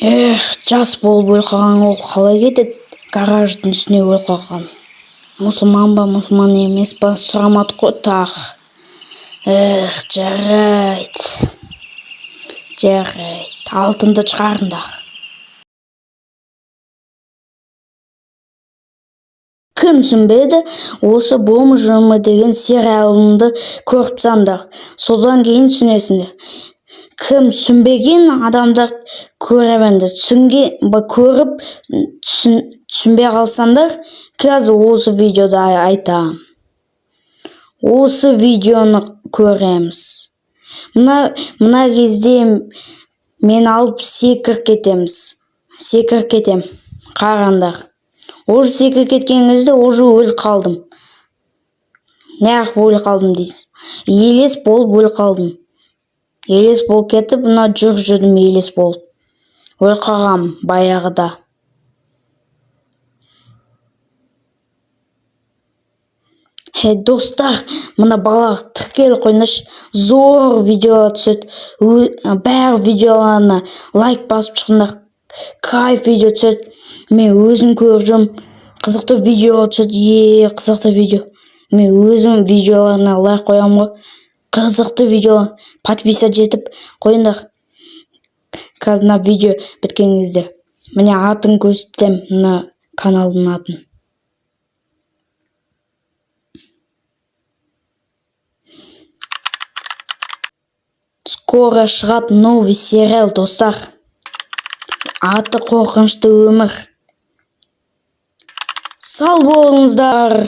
Жас болып өліп қалған ол қалай кетеді? Гараждың үстіне өліп қалған. Мұсылман ба, мұсылман емес па сұрамады ғой тағы. Жарайды. Алтынды шығарыңдар. Кім түсінбеді? Осы бомжымы деген сериалымды көріп тұрсаңдар, содан кейін түсінесіңдер. Кім түсінбеген адамдар көре беріңдер. Көріп түсінбей қалсаңдар, қазір осы видеода айтамын. Осы видеоны көреміз. Мына кезде мен алып секіріп кетем. Қараңдар. Уже секіріп кеткен кезде уже өліп қалдым. Неғып өліп қалдым дейсіз? Елес болып өліп қалдым. Елес болып кетіп, мына жүрдім елес болып. Өліп қалғам баяғыда. Достар, мына балаға тіркеліп қойыңдаршы. Зор видеолар түседі. Бәр видеоларына лайк басып шығыңдар. Кайф видео түседі. Мен өзім көрдім. Қызықты видео түседі. Қызықты видео. Мен өзім видеоларына лайк қоямын ғой. Қызықты видео. Подписать етіп қойыңдар. Қазір мына видео біткен кезде. Міне атын көрсетем, мына каналдың атын. Скоро шығады новый сериал, достар. Аты қорқынышты өмір. Сау болыңыздар.